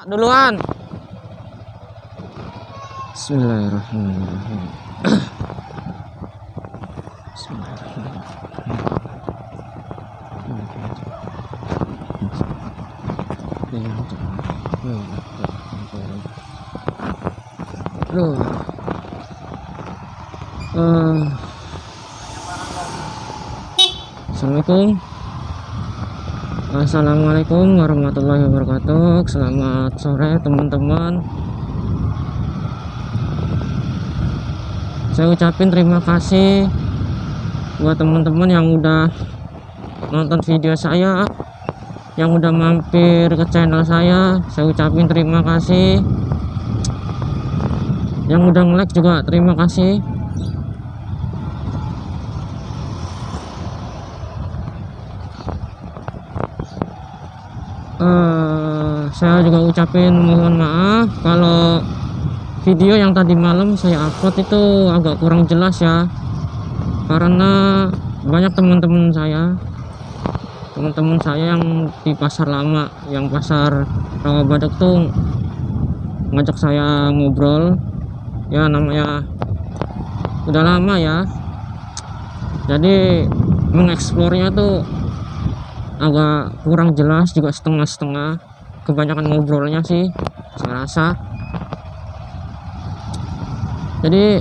duluan. Bismillahirrahmanirrahim. Assalamualaikum warahmatullahi wabarakatuh. Selamat sore teman-teman. Saya ucapin terima kasih buat teman-teman yang udah nonton video saya, yang udah mampir ke channel saya. Saya ucapin terima kasih. Yang udah nge-like juga terima kasih. Saya juga ucapin mohon maaf kalau video yang tadi malam saya upload itu agak kurang jelas ya, karena banyak teman-teman saya yang di pasar lama, yang pasar Rawabadak tuh ngajak saya ngobrol ya, namanya udah lama ya, jadi mengeksplornya tuh agak kurang jelas, juga setengah-setengah, kebanyakan ngobrolnya sih saya rasa. Jadi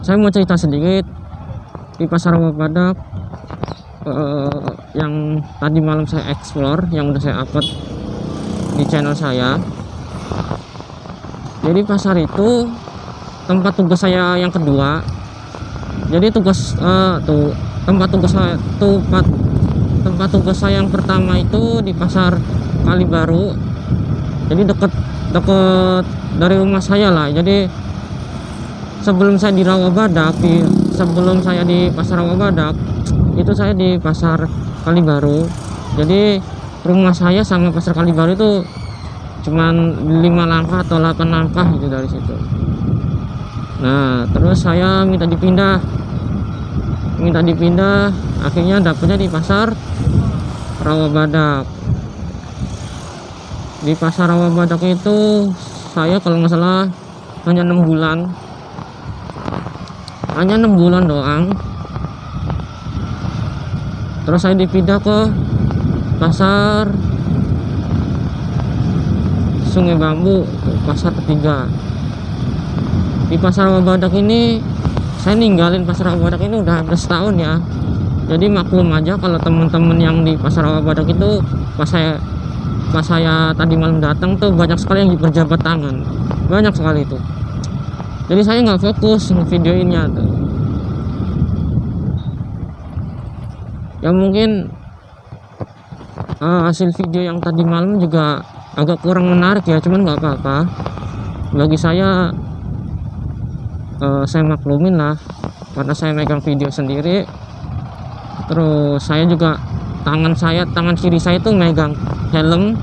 saya mau cerita sedikit di pasar Rawabadak yang tadi malam saya explore, yang udah saya upload di channel saya. Jadi pasar itu tempat tugas saya yang kedua. Jadi tempat tugas saya yang pertama itu di pasar Kalibaru, jadi deket dari rumah saya lah. Jadi sebelum saya di Rawabadak, sebelum saya di pasar Rawabadak itu saya di pasar Kalibaru. Jadi rumah saya sama pasar Kalibaru itu cuman 5 langkah atau 8 langkah gitu dari situ. Nah terus saya minta dipindah, akhirnya dapetnya di pasar Rawabadak. Di pasar Rawabadak itu saya kalau nggak salah hanya 6 bulan doang. Terus saya dipindah ke pasar Sungai Bambu, pasar ketiga. Di pasar Rawabadak ini saya ninggalin pasar Rawabadak ini udah hampir setahun ya. Jadi maklum aja kalau teman-teman yang di pasar Rawabadak itu pas saya tadi malam datang tuh banyak sekali yang berjabat tangan, banyak sekali itu. Jadi saya nggak fokus videoinnya tuh. Ya mungkin hasil video yang tadi malam juga agak kurang menarik ya, cuman nggak apa-apa. Bagi saya maklumin lah, karena saya megang video sendiri. Terus saya juga tangan kiri saya itu megang helm,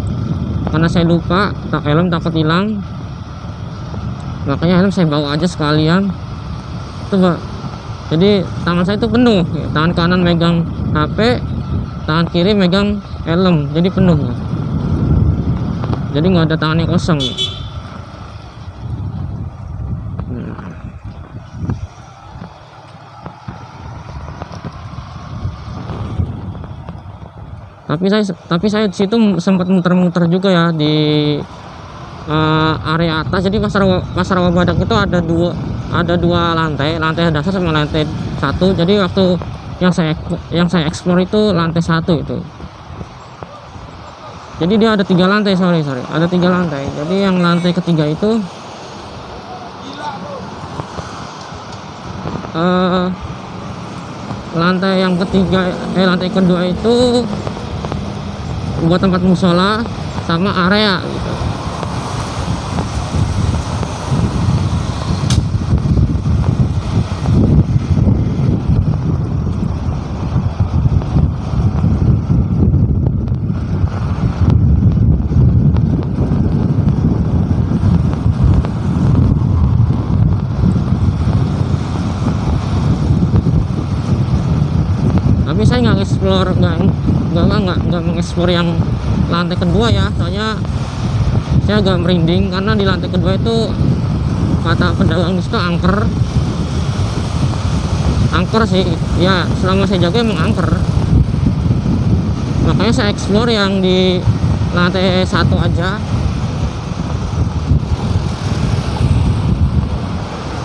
karena saya lupa helm takut hilang, makanya helm saya bawa aja sekalian tuh Pak. Jadi tangan saya itu penuh, tangan kanan megang HP, tangan kiri megang helm, jadi penuh ya. Jadi nggak ada tangan yang kosong. Tapi saya di situ sempat muter-muter juga ya di area atas. Jadi pasar Rawabadak itu ada dua lantai dasar sama lantai 1. Jadi waktu yang saya explore itu lantai 1 itu. Jadi dia ada 3 lantai, ada 3 lantai. Jadi yang lantai ketiga itu lantai kedua itu buat tempat musola sama area gitu. Tapi saya nggak explore, nggak mengeksplor yang lantai kedua ya, soalnya saya agak merinding karena di lantai kedua itu kata pedagang di situ angker sih ya, selama saya jaga emang angker. Makanya saya explore yang di lantai 1 aja.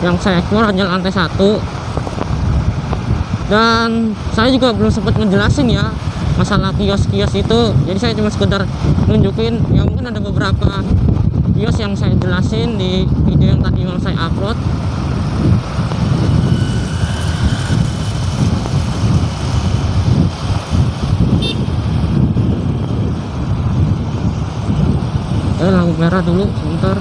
Yang saya explore hanya lantai 1. Dan saya juga belum sempat ngejelasin ya masalah kios-kios itu. Jadi saya cuma sekedar nunjukin ya, mungkin ada beberapa kios yang saya jelasin di video yang tadi mau saya upload. Lampu merah dulu sebentar.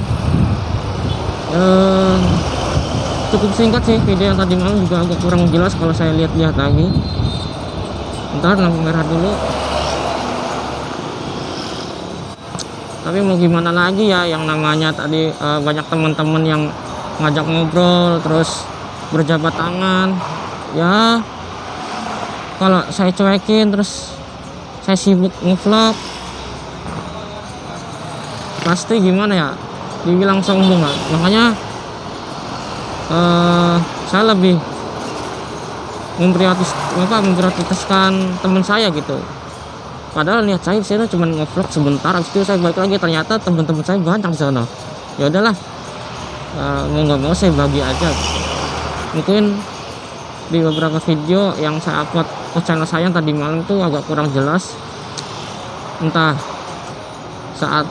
Cukup singkat sih video yang tadi malam, juga agak kurang jelas kalau saya lihat-lihat lagi. Bentar, lampu merah dulu. Tapi mau gimana lagi ya, yang namanya tadi banyak teman-teman yang ngajak ngobrol terus berjabat tangan ya. Kalau saya cuekin terus saya sibuk ngevlog, pasti gimana ya, dibilang sombong lah. Makanya saya lebih memprioritaskan teman saya gitu. Padahal niat saya cuma ngevlog sebentar, habis itu saya balik lagi, ternyata teman-teman saya banyak di sana. Ya udahlah, mau nggak mau saya bagi aja. Mungkin di beberapa video yang saya upload ke channel saya yang tadi malam itu agak kurang jelas, entah saat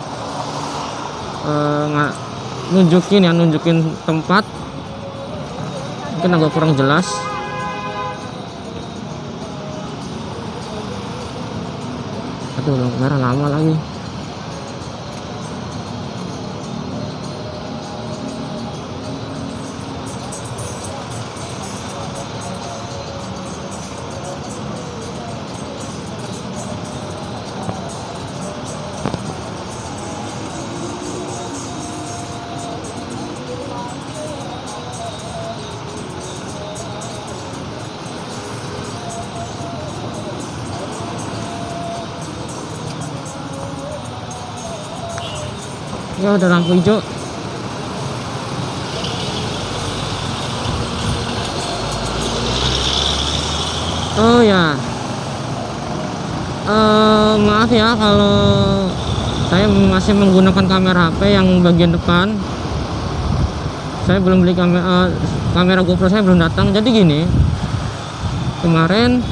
nunjukin tempat mungkin agak kurang jelas. Aduh, lampu merah lama lagi. Ya udah lampu hijau. Oh ya, maaf ya kalau saya masih menggunakan kamera HP yang bagian depan. Saya belum beli kamera GoPro, saya belum datang. Jadi gini, kemarin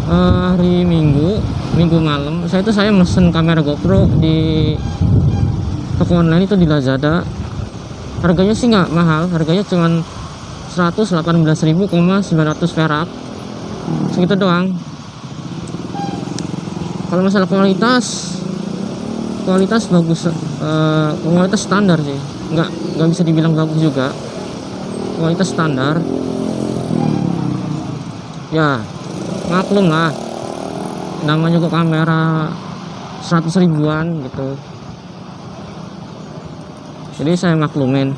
hari Minggu malam saya mesen kamera GoPro di toko online itu, di Lazada. Harganya sih nggak mahal, harganya cuman 118.900 perak, segitu doang. Kalau masalah kualitas bagus, kualitas standar sih, nggak bisa dibilang bagus juga, kualitas standar ya. Maklum lah, namanya juga kamera 100 ribuan gitu, jadi saya maklumin.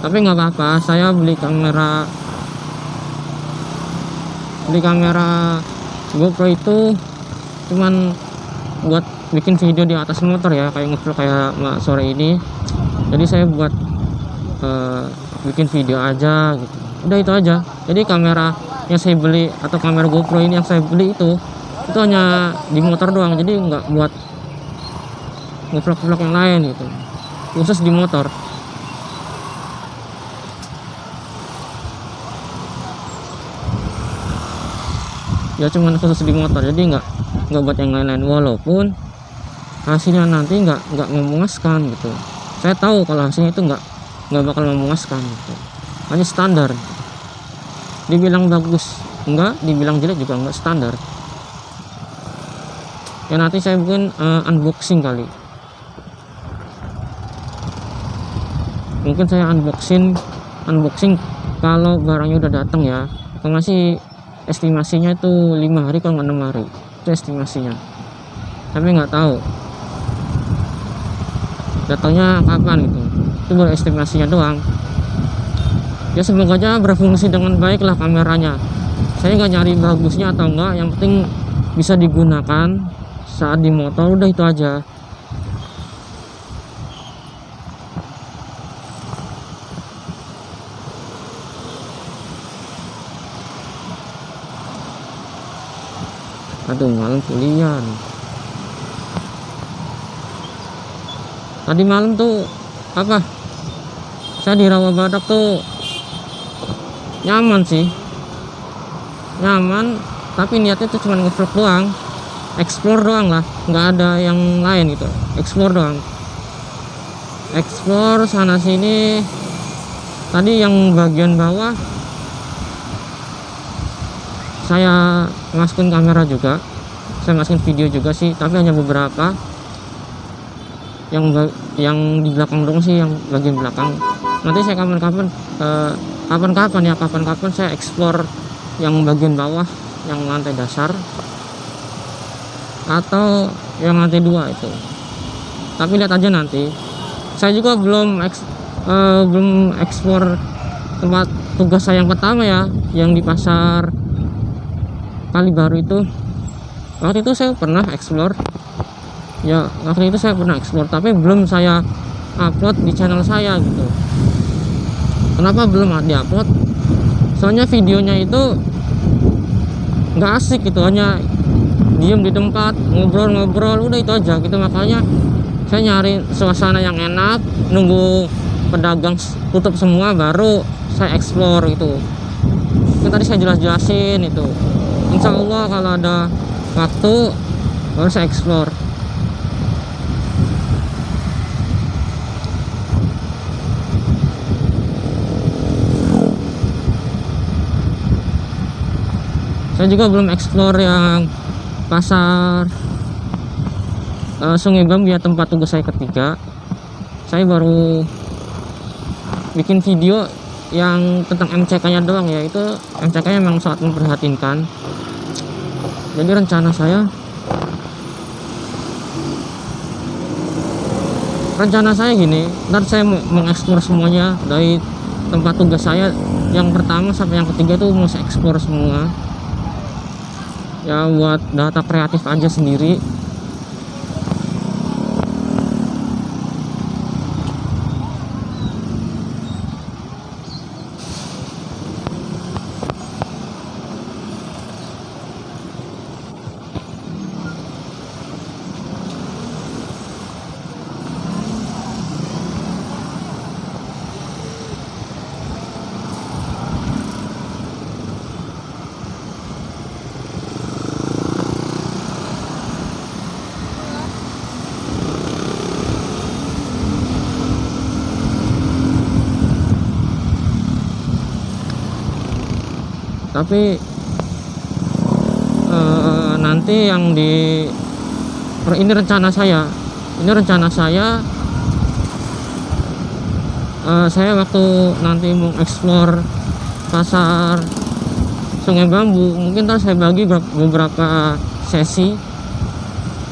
Tapi nggak apa-apa, saya beli kamera GoPro itu cuman buat bikin video di atas motor ya, kayak ngevlog kayak sore ini. Jadi saya buat bikin video aja gitu, udah itu aja. Jadi kamera yang saya beli atau kamera GoPro ini yang saya beli itu hanya di motor doang, jadi nggak buat ngevlog yang lain gitu, khusus di motor. Ya cuman khusus di motor, jadi nggak buat yang lain-lain. Walaupun hasilnya nanti nggak memuaskan gitu, saya tahu kalau hasilnya itu nggak bakal memuaskan gitu. Hanya standar, dibilang bagus enggak, dibilang jelek juga enggak, standar. Ya nanti saya mungkin unboxing kali. Mungkin saya unboxing kalau barangnya udah datang ya. Kalau masih estimasinya itu 5 hari kalau nggak 6 hari, itu estimasinya. Tapi nggak tahu datangnya kapan gitu, itu baru estimasinya doang. Ya semoga aja berfungsi dengan baik lah kameranya. Saya nggak nyari bagusnya atau enggak, yang penting bisa digunakan saat di motor, udah itu aja. Aduh, malam kuliah nih. Tadi malam tuh apa, saya di Rawa Badak tuh nyaman sih, nyaman, tapi niatnya tuh cuma nge-vlog doang, explore doang lah, nggak ada yang lain gitu, explore doang, explore sana sini. Tadi yang bagian bawah saya masukin kamera juga, saya masukin video juga sih, tapi hanya beberapa. Yang di belakang dong sih, yang bagian belakang. Nanti saya kapan-kapan saya explore yang bagian bawah, yang lantai dasar atau yang lantai 2 itu. Tapi lihat aja nanti. Saya juga belum explore tempat tugas saya yang pertama ya, yang di pasar Kali Baru itu. Waktu itu saya pernah explore ya, tapi belum saya upload di channel saya gitu. Kenapa belum diupload? Soalnya videonya itu nggak asik gitu, hanya diem di tempat ngobrol-ngobrol udah itu aja gitu. Makanya saya nyari suasana yang enak, nunggu pedagang tutup semua baru saya explore gitu. Itu tadi saya jelasin itu. Insya Allah kalau ada waktu baru saya explore. Saya juga belum explore yang pasar Sungai Bambu ya, tempat tugas saya ketiga. Saya baru bikin video yang tentang MCK nya doang ya. Itu MCK nya memang sangat memprihatinkan. Jadi rencana saya gini, ntar saya mengeksplor semuanya dari tempat tugas saya yang pertama sampai yang ketiga tuh mau saya explore semua ya, buat data kreatif aja sendiri. Tapi nanti yang ini rencana saya saya waktu nanti mau explore pasar Sungai Bambu, mungkin ntar saya bagi beberapa sesi,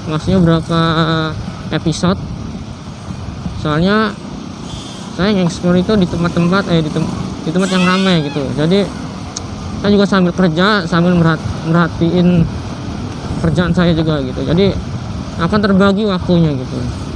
maksudnya beberapa episode. Soalnya saya nge-explore itu di tempat-tempat di tempat yang ramai gitu. Jadi saya juga sambil kerja, sambil merhatiin kerjaan saya juga gitu. Jadi akan terbagi waktunya gitu.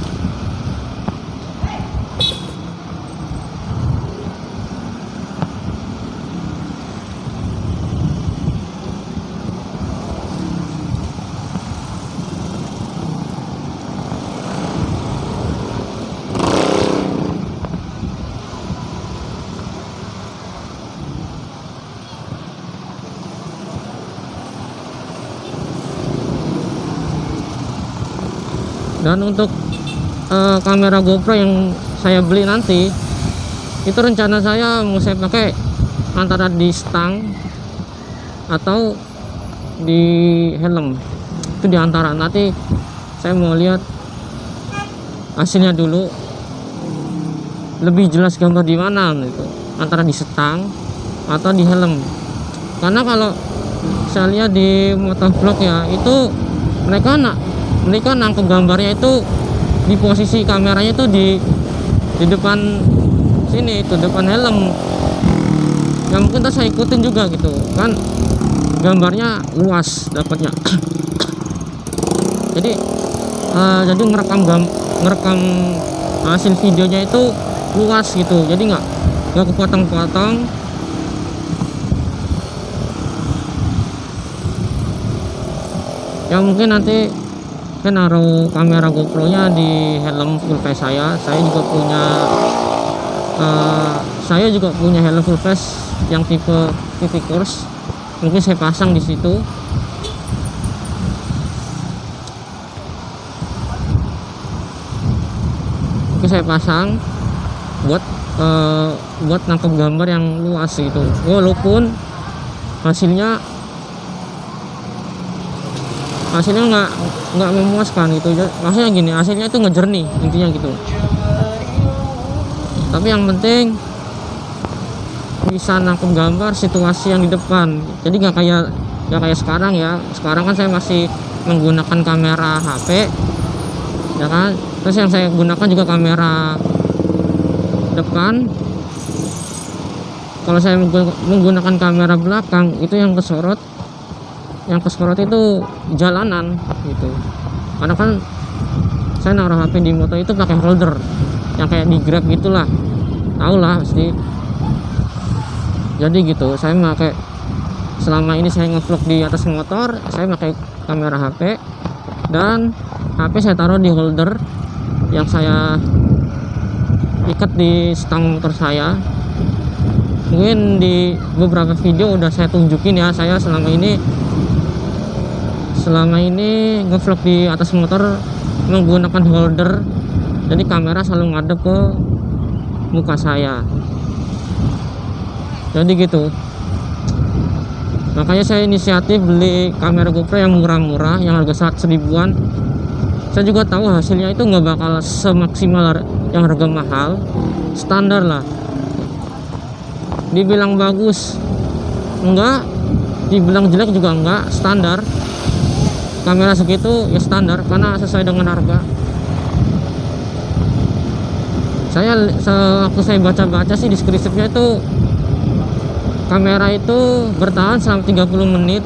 Dan untuk kamera GoPro yang saya beli nanti, itu rencana saya mau saya pakai antara di stang atau di helm. Itu di antara, nanti saya mau lihat hasilnya dulu, lebih jelas gambar di mana gitu, antara di stang atau di helm. Karena kalau saya lihat di motovlog ya, itu mereka nangkep gambarnya itu di posisi kameranya itu di depan sini, itu depan helm. Ya mungkin saya ikutin juga gitu kan, gambarnya luas dapatnya. jadi ngerekam hasil videonya itu luas gitu, jadi nggak kepotong-potong. Ya mungkin nanti saya naruh kamera GoPro nya di helm full face saya. Saya juga punya helm full face yang tipe course, mungkin saya pasang di situ. Mungkin saya pasang buat nangkep gambar yang luas gitu, walaupun hasilnya nggak memuaskan gitu. Maksudnya gini, hasilnya itu ngejernih intinya gitu, tapi yang penting bisa nangkep gambar situasi yang di depan. Jadi nggak kayak sekarang ya. Sekarang kan saya masih menggunakan kamera HP ya kan, terus yang saya gunakan juga kamera depan. Kalau saya menggunakan kamera belakang itu yang kesorot itu jalanan gitu. Karena kan saya naruh HP di motor itu pakai holder yang kayak di Grab gitulah, tau lah pasti. Jadi gitu, saya pakai, selama ini saya ngevlog di atas motor, saya pakai kamera HP, dan HP saya taruh di holder yang saya ikat di stang motor saya. Mungkin di beberapa video udah saya tunjukin ya, saya selama ini ngevlog di atas motor menggunakan holder, jadi kamera selalu ngadep ke muka saya. Jadi gitu, makanya saya inisiatif beli kamera GoPro yang murah-murah, yang harga 100 ribuan. Saya juga tahu hasilnya itu nggak bakal semaksimal yang harga mahal, standar lah. Dibilang bagus enggak, dibilang jelek juga enggak, standar. Kamera segitu ya standar, karena sesuai dengan harga. Waktu saya baca-baca sih deskripsinya itu, kamera itu bertahan selama 30 menit.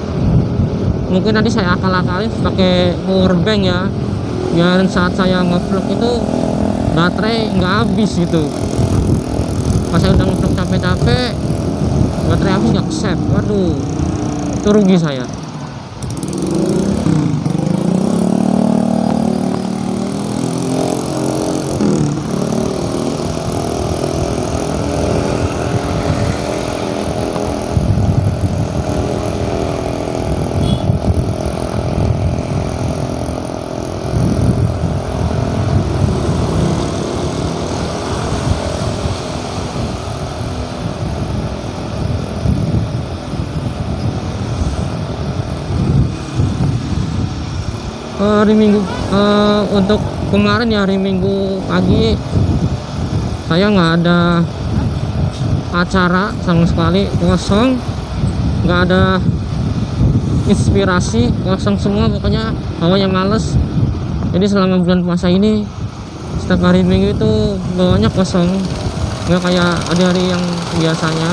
Mungkin nanti saya akal-akalin pakai power bank ya, biar saat saya ngevlog itu baterai nggak habis gitu. Pas saya udah ngevlog capek-capek, baterai habis nggak save, waduh, itu rugi saya. Hari Minggu, untuk kemarin ya, hari Minggu pagi saya nggak ada acara sama sekali, kosong, nggak ada inspirasi, kosong semua pokoknya, hawanya males. Jadi selama bulan puasa ini setiap hari Minggu itu bawaannya kosong, nggak kayak hari-hari yang biasanya.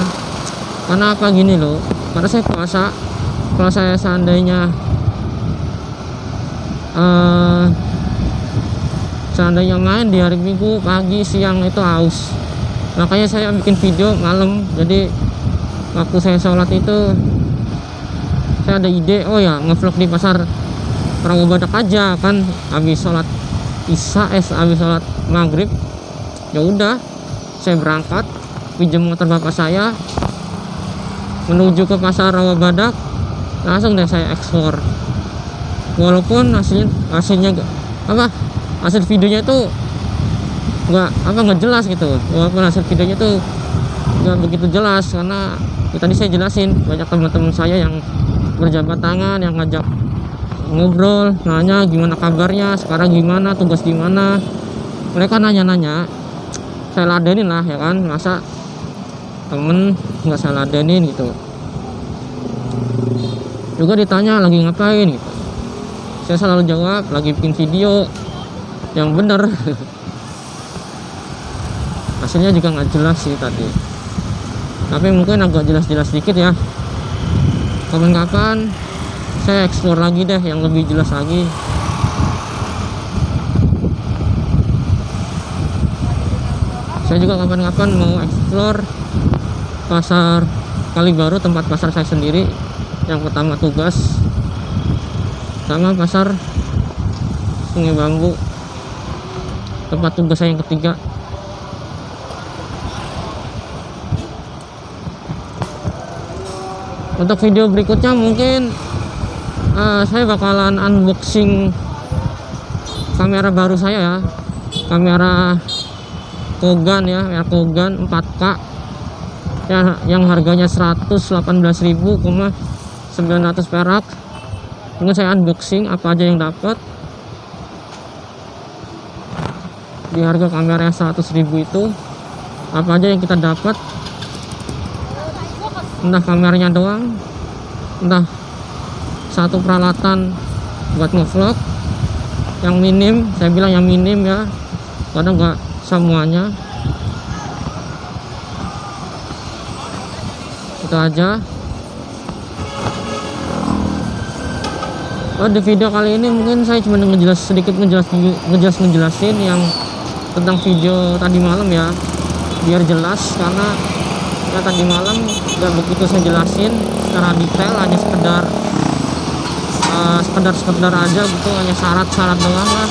Karena apa, gini loh, karena saya puasa, kalau saya seandainya main di hari Minggu pagi siang itu haus, makanya saya bikin video malam. Jadi waktu saya sholat itu saya ada ide, oh ya ngevlog di pasar Rawabadak aja kan, habis sholat isya, habis sholat maghrib, ya udah saya berangkat pinjam motor bapak saya menuju ke pasar Rawabadak, langsung deh saya explore. Walaupun hasilnya hasil videonya itu nggak jelas gitu, walaupun hasil videonya itu nggak begitu jelas, karena ya, tadi saya jelasin, banyak teman-teman saya yang berjabat tangan, yang ngajak ngobrol, nanya gimana kabarnya sekarang, gimana tugas, gimana. Mereka nanya-nanya, saya ladenin lah ya kan, masa temen nggak saya ladenin gitu. Juga ditanya lagi ngapain gitu, saya selalu jawab lagi bikin video yang bener. Hasilnya juga nggak jelas sih tadi, tapi mungkin agak jelas-jelas dikit ya. Kapan-kapan saya explore lagi deh yang lebih jelas lagi. Saya juga kapan-kapan mau explore pasar Kalibaru, tempat pasar saya sendiri yang pertama tugas. sama pasar Sungai Bambu, tempat tugas saya yang ketiga. Untuk video berikutnya mungkin saya bakalan unboxing kamera baru saya ya, kamera Kogan ya, merek Kogan 4K ya, yang harganya 118.900 perak. Mungkin saya unboxing apa aja yang dapat di harga kamera 100.000 itu, apa aja yang kita dapat, entah kameranya doang, entah satu peralatan buat ngevlog yang minim. Saya bilang yang minim ya, karena nggak semuanya. Itu aja. Di video kali ini mungkin saya cuma ngejelasin yang tentang video tadi malam ya, biar jelas, karena ya tadi malam nggak begitu saya jelasin secara detail, hanya sekedar aja gitu, hanya syarat-syarat doang lah.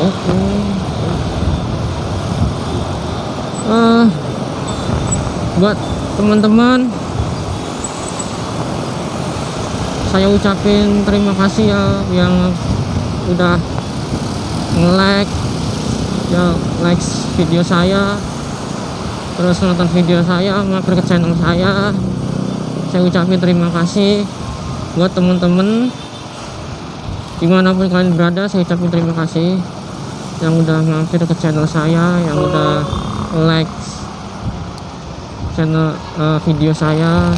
Oke. Buat teman-teman, saya ucapin terima kasih ya yang udah nge-like ya, like video saya, terus nonton video saya, mampir ke channel saya. Saya ucapin terima kasih buat teman-teman dimanapun kalian berada. Saya ucapin terima kasih yang udah mampir ke channel saya, yang udah like channel video saya,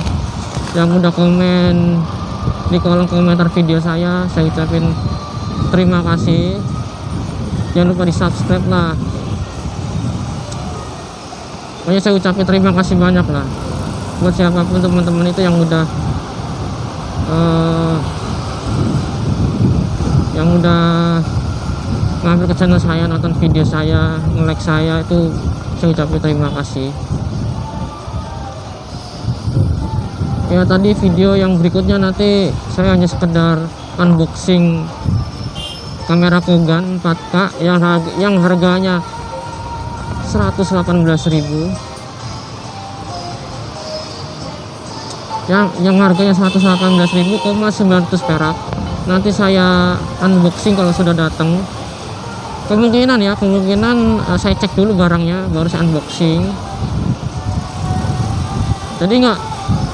yang udah komen di kolom komentar video saya. Saya ucapin terima kasih. Jangan lupa di subscribe lah. Pokoknya saya ucapin terima kasih banyak lah buat siapapun teman-teman itu yang udah mampir ke channel saya, nonton video saya, nge-like saya. Itu saya ucapin terima kasih ya. Tadi video yang berikutnya nanti saya hanya sekedar unboxing kamera Kogan 4K yang harganya 118.000, yang harganya 118.900 perak. Nanti saya unboxing kalau sudah datang. Kemungkinan saya cek dulu barangnya baru saya unboxing.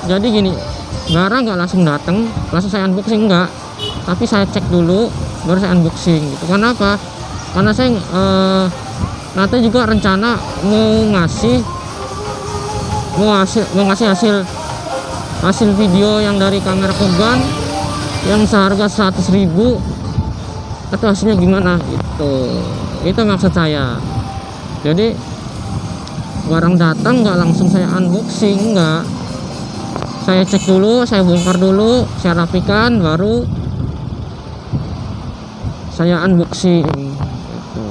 Jadi gini, barang nggak langsung datang langsung saya unboxing, enggak, tapi saya cek dulu baru saya unboxing gitu. Kenapa? Karena saya nanti juga rencana mau ngasih hasil video yang dari kamera Kogan yang seharga 100.000 atau hasilnya gimana itu maksud saya. Jadi barang datang nggak langsung saya unboxing, enggak, saya cek dulu, saya bongkar dulu, saya rapikan, baru saya unboxing gitu.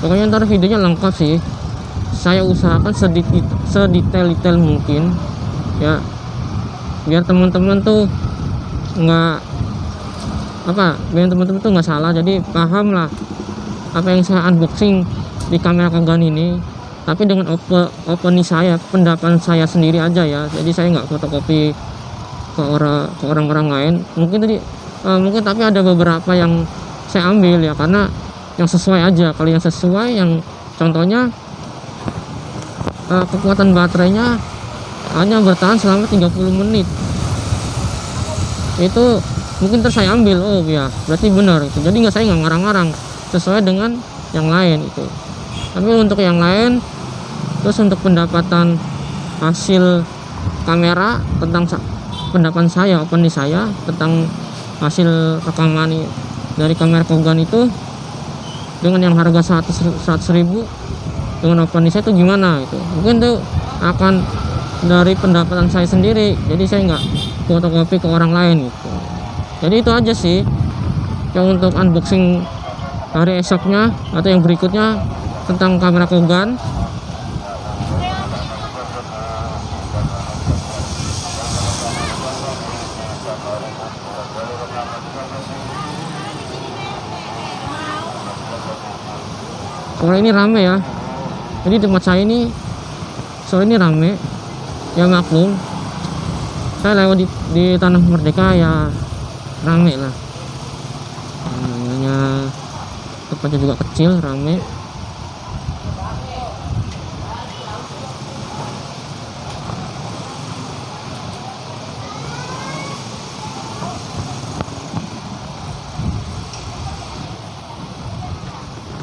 Pokoknya ntar videonya lengkap sih, saya usahakan sedetail mungkin ya, biar teman-teman tuh nggak salah. Jadi paham lah apa yang saya unboxing di kamera Kogan ini, tapi dengan opini saya, pendapat saya sendiri aja ya. Jadi saya nggak fotokopi ke orang-orang lain. Mungkin tapi ada beberapa yang saya ambil ya, karena yang sesuai aja. Kalau yang sesuai, yang contohnya kekuatan baterainya hanya bertahan selama 30 menit, itu mungkin terus saya ambil. Oh ya, berarti benar itu. Jadi saya nggak ngarang-ngarang, sesuai dengan yang lain itu. Tapi untuk yang lain, terus untuk pendapatan hasil kamera, tentang pendapat saya, opini saya tentang hasil rekaman dari kamera Kogan itu, dengan yang harga 100.000 dengan open saya itu gimana itu. Mungkin tuh akan dari pendapatan saya sendiri, jadi saya nggak fotokopi ke orang lain gitu. Jadi itu aja sih yang untuk unboxing hari esoknya atau yang berikutnya tentang kamera Kogan. Sore ini rame ya, jadi tempat saya ini sore ini rame ya, maklum saya lewat di Tanah Merdeka ya, rame lah. Namanya tempatnya juga kecil, rame.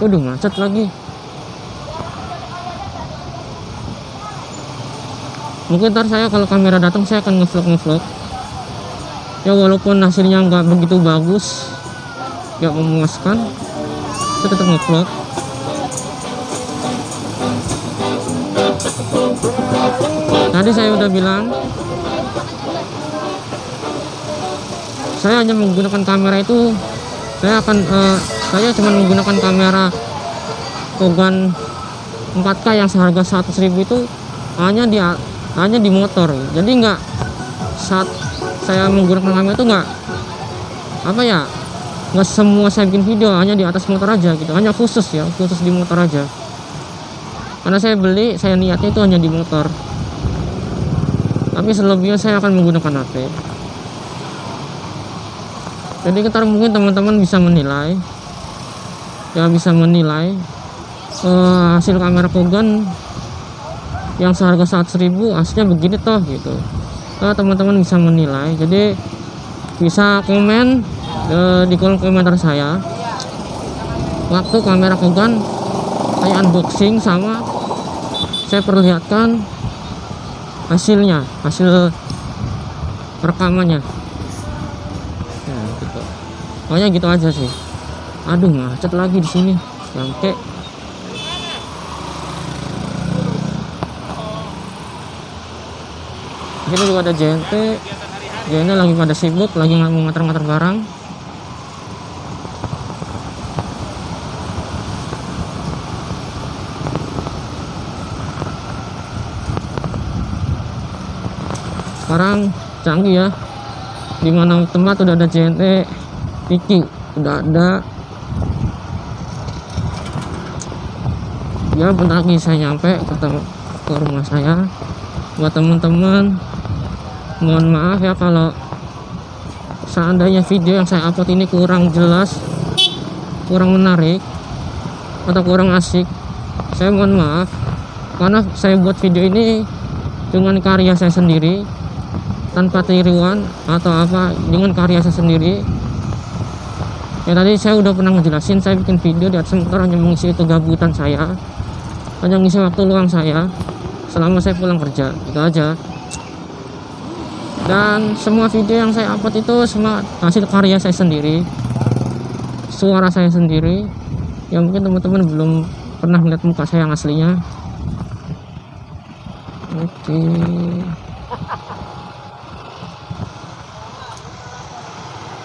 Waduh, macet lagi. Mungkin ntar saya kalau kamera datang saya akan ngevlog ya, walaupun hasilnya nggak begitu bagus, nggak memuaskan, saya tetap ngevlog. Tadi saya udah bilang saya hanya menggunakan kamera itu, saya cuma menggunakan kamera Kogan 4K yang seharga 100.000 itu hanya di motor. Jadi nggak, saat saya menggunakan kamera itu nggak semua saya bikin video, hanya di atas motor aja gitu, hanya khusus di motor aja, karena saya niatnya itu hanya di motor, tapi selebihnya saya akan menggunakan HP. Jadi ntar mungkin teman-teman bisa menilai hasil kamera Kogan yang seharga 100.000 aslinya begini toh gitu. Teman-teman bisa menilai, jadi bisa komen di kolom komentar saya waktu kamera Kogan saya unboxing, sama saya perlihatkan hasil rekamannya. Nah, gitu. Pokoknya gitu aja sih. Aduh, macet lagi di sini. Sampai kita juga ada JNT lagi pada sibuk, lagi mau ngantar-ngantar barang. Sekarang canggih ya, dimana tempat udah ada JNT, Tiki udah ada. Ya bentar lagi saya nyampe ke rumah saya. Buat teman-teman, mohon maaf ya kalau seandainya video yang saya upload ini kurang jelas, kurang menarik, atau kurang asik. Saya mohon maaf, karena saya buat video ini dengan karya saya sendiri, tanpa tiruan atau apa, dengan karya saya sendiri. Ya tadi saya udah pernah ngejelasin, saya bikin video di atas motor hanya mengisi itu gabutan saya, hanya mengisi waktu luang saya selama saya pulang kerja, itu aja. Dan semua video yang saya upload itu semua hasil karya saya sendiri, suara saya sendiri. Ya mungkin teman-teman belum pernah melihat muka saya yang aslinya. Oke.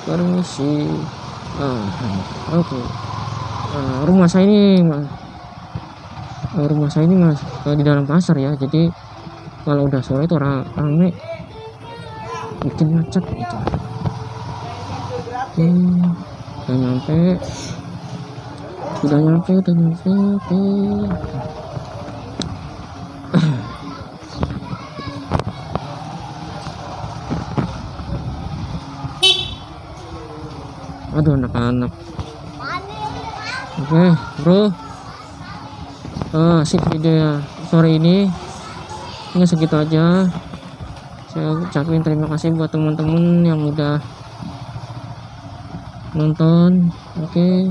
Permisi. Oke. Rumah saya ini mas di dalam pasar ya, jadi kalau udah sore itu rame, bikin macet gitu. Oke, udah nyampe. Oke. Aduh, anak-anak. Oke bro, asik video ya sore ini segitu aja. Saya ucapin terima kasih buat teman-teman yang udah nonton. Oke,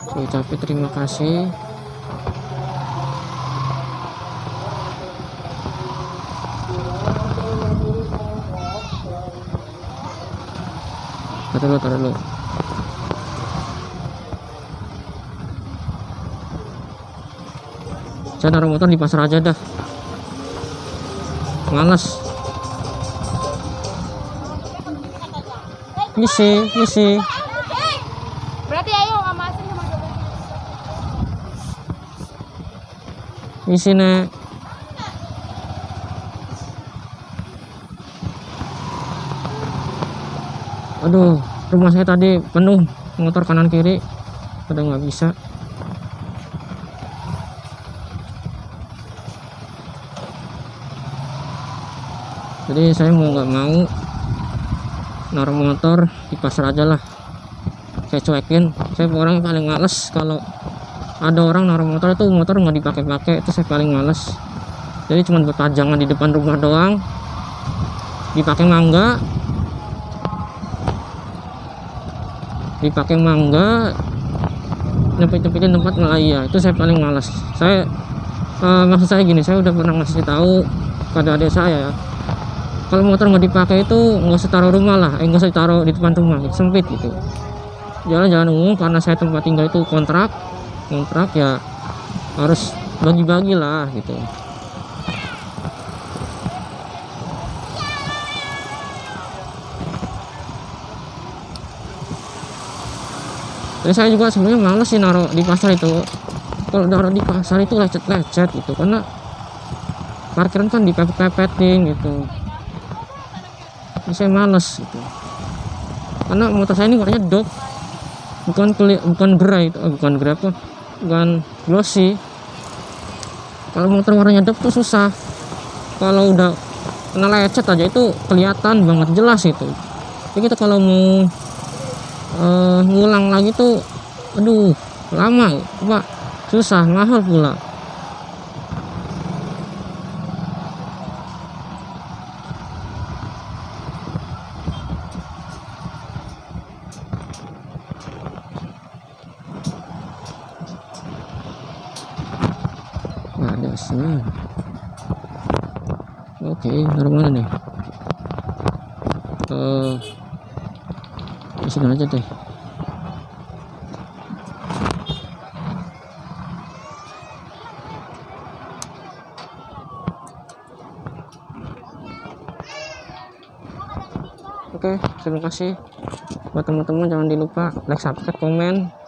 saya ucapin terima kasih. Taruh dulu. Saya naruh motor di pasar aja dah, males. Misi Berarti ayo ngamasin sama misi nek. Aduh, rumah saya tadi penuh motor kanan kiri, udah nggak bisa. Jadi saya mau nggak mau naruh motor di pasar aja lah. Saya cuekin. Saya orang yang paling males kalau ada orang naruh motor itu motor nggak dipakai-pakai, itu saya paling males. Jadi cuma berpajangan di depan rumah doang, dipakai mangga, nyempit-nyempitin tempat ngelaya. Itu saya paling malas. Saya maksud saya gini, saya udah pernah ngasih tahu pada adik saya ya, kalau motor nggak dipakai itu nggak usah taruh rumah lah, nggak usah taruh di depan rumah, itu sempit gitu. Jalan-jalan umum, karena saya tempat tinggal itu kontrak ya harus bagi-bagi lah gitu. Jadi saya juga sebenarnya males sih naruh di pasar itu. Kalau naruh di pasar itu lecet-lecet gitu, karena parkiran kan dipepet-pepetin gitu. Jadi saya males gitu. Karena motor saya ini warnanya dop, bukan gerai itu, bukan glossy. Kalau motor warnanya dop tuh susah. Kalau udah kena lecet aja itu kelihatan banget jelas itu. Jadi kita kalau mau ngulang lagi tuh aduh lama Pak, susah, mahal pula. Ada sini. Oke, dari mana nih? Di sini aja deh. Oke, terima kasih buat teman-teman. Jangan dilupa like, subscribe, komen.